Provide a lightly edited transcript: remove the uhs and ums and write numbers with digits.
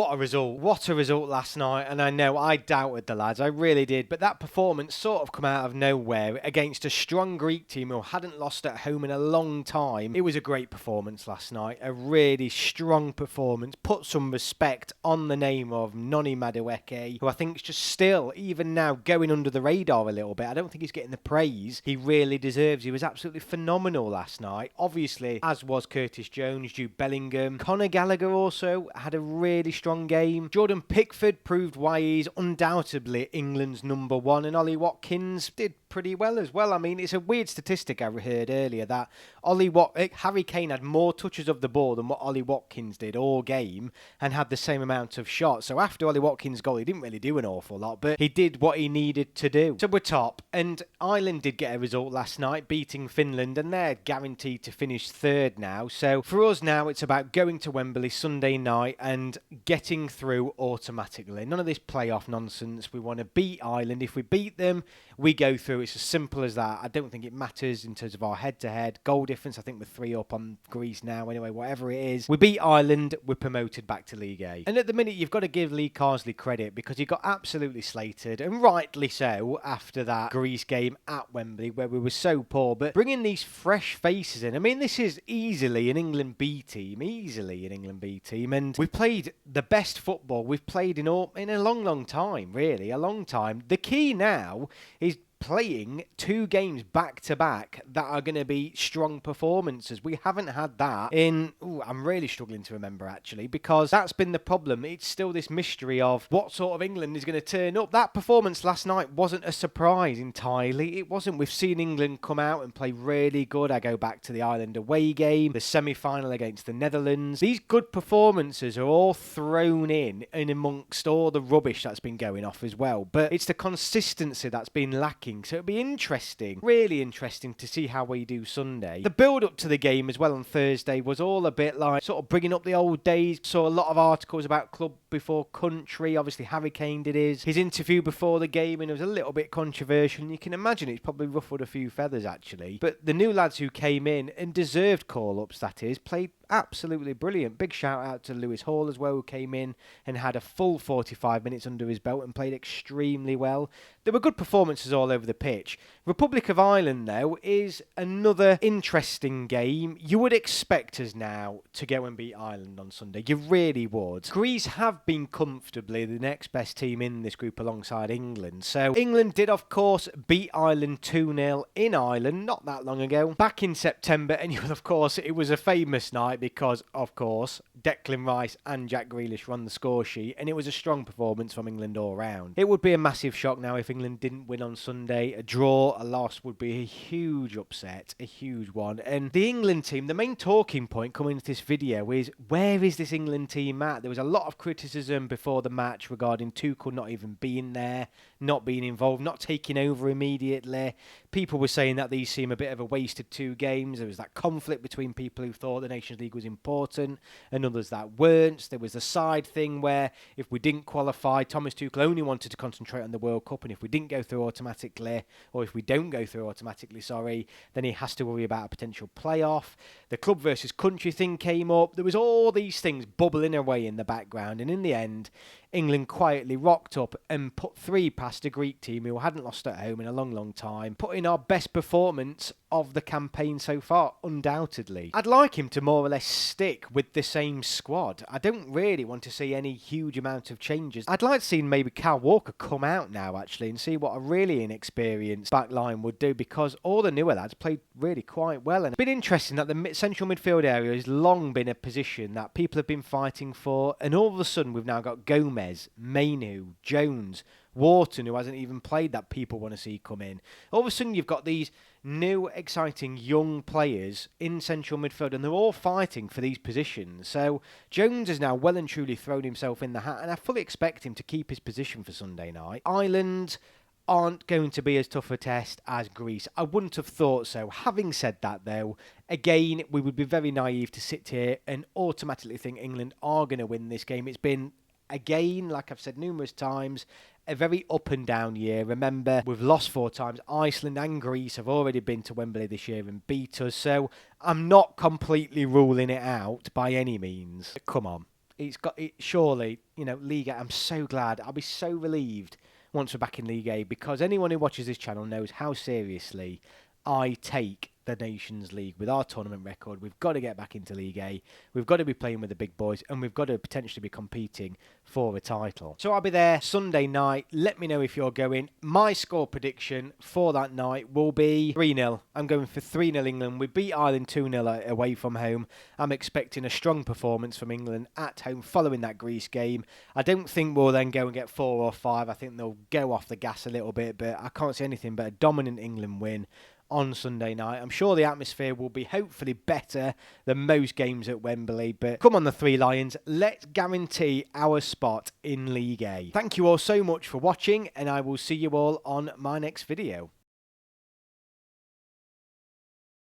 What a result. What a result last night. And I know I doubted the lads. I really did. But that performance sort of come out of nowhere against a strong Greek team who hadn't lost at home in a long time. It was a great performance last night. A really strong performance. Put some respect on the name of Noni Madueke, who I think is just still, even now, going under the radar a little bit. I don't think he's getting the praise he really deserves. He was absolutely phenomenal last night. Obviously, as was Curtis Jones, Jude Bellingham. Conor Gallagher also had a really strong game. Jordan Pickford proved why he's undoubtedly England's number one, and Ollie Watkins did pretty well as well. I mean, it's a weird statistic I heard earlier that Harry Kane had more touches of the ball than what Ollie Watkins did all game and had the same amount of shots. So after Ollie Watkins' goal, he didn't really do an awful lot, but he did what he needed to do. So we're top, and Ireland did get a result last night, beating Finland, and they're guaranteed to finish third now. So for us now, it's about going to Wembley Sunday night and getting through automatically. None of this playoff nonsense. We want to beat Ireland. If we beat them, we go through. It's as simple as that. I don't think it matters in terms of our head-to-head goal difference. I think we're 3 up on Greece now. Anyway, whatever it is, we beat Ireland, we're promoted back to League A. And at the minute, you've got to give Lee Carsley credit because he got absolutely slated, and rightly so, after that Greece game at Wembley where we were so poor. But bringing these fresh faces in, I mean, this is easily an England B team, and we've played the best football we've played in a long time, really, a long time. The key now is playing 2 games back-to-back that are going to be strong performances. We haven't had that in... I'm really struggling to remember, actually, because that's been the problem. It's still this mystery of what sort of England is going to turn up. That performance last night wasn't a surprise entirely. It wasn't. We've seen England come out and play really good. I go back to the Ireland away game, the semi-final against the Netherlands. These good performances are all thrown in amongst all the rubbish that's been going off as well. But it's the consistency that's been lacking. So it'll be interesting, really interesting to see how we do Sunday. The build-up to the game as well on Thursday was all a bit like sort of bringing up the old days. Saw a lot of articles about club before country. Obviously, Harry Kane did his interview before the game, and it was a little bit controversial. And you can imagine it's probably ruffled a few feathers, actually. But the new lads who came in, and deserved call-ups, that is, played absolutely brilliant. Big shout out to Lewis Hall as well, who came in and had a full 45 minutes under his belt and played extremely well. There were good performances all over the pitch. Republic of Ireland, though, is another interesting game. You would expect us now to go and beat Ireland on Sunday. You really would. Greece have been comfortably the next best team in this group alongside England. So England did, of course, beat Ireland 2-0 in Ireland not that long ago, back in September. And, of course, it was a famous night because, of course, Declan Rice and Jack Grealish were on the score sheet, and it was a strong performance from England all round. It would be a massive shock now if England didn't win on Sunday. A draw, a loss would be a huge upset, a huge one. And the England team, the main talking point coming into this video is, where is this England team at? There was a lot of criticism before the match regarding Tuchel not even being there, not being involved, not taking over immediately. People were saying that these seem a bit of a wasted 2 games. There was that conflict between people who thought the Nations League was important and others that weren't. There was the side thing where if we didn't qualify, Thomas Tuchel only wanted to concentrate on the World Cup, and if we didn't go through automatically, or if we don't go through automatically, then he has to worry about a potential playoff. The club versus country thing came up. There was all these things bubbling away in the background, and in the end, England quietly rocked up and put 3 past a Greek team who hadn't lost at home in a long time, putting our best performance of the campaign so far, undoubtedly. I'd like him to more or less stick with the same squad. I don't really want to see any huge amount of changes. I'd like to see maybe Kyle Walker come out now, actually, and see what a really inexperienced back line would do, because all the newer lads played really quite well. And it's been interesting that the central midfield area has long been a position that people have been fighting for, and all of a sudden we've now got Gomez, Mainu, Jones, Wharton, who hasn't even played, that people want to see come in. All of a sudden you've got these new, exciting young players in central midfield, and they're all fighting for these positions. So Jones has now well and truly thrown himself in the hat, and I fully expect him to keep his position for Sunday night. Ireland aren't going to be as tough a test as Greece. I wouldn't have thought so. Having said that, though, again, we would be very naive to sit here and automatically think England are going to win this game. It's been, again, like I've said numerous times, a very up and down year. Remember, we've lost 4 times. Iceland and Greece have already been to Wembley this year and beat us, so I'm not completely ruling it out by any means. Come on. it's got it. Surely, League A, I'm so glad. I'll be so relieved once we're back in League A, because anyone who watches this channel knows how seriously I take the Nations League. With our tournament record, we've got to get back into League A. We've got to be playing with the big boys, and we've got to potentially be competing for a title. So I'll be there Sunday night. Let me know if you're going. My score prediction for that night will be 3-0. I'm going for 3-0 England. We beat Ireland 2-0 away from home. I'm expecting a strong performance from England at home following that Greece game. I don't think we'll then go and get 4 or 5. I think they'll go off the gas a little bit, but I can't see anything but a dominant England win on Sunday night. I'm sure the atmosphere will be hopefully better than most games at Wembley, but come on the Three Lions, let's guarantee our spot in League A. Thank you all so much for watching, and I will see you all on my next video.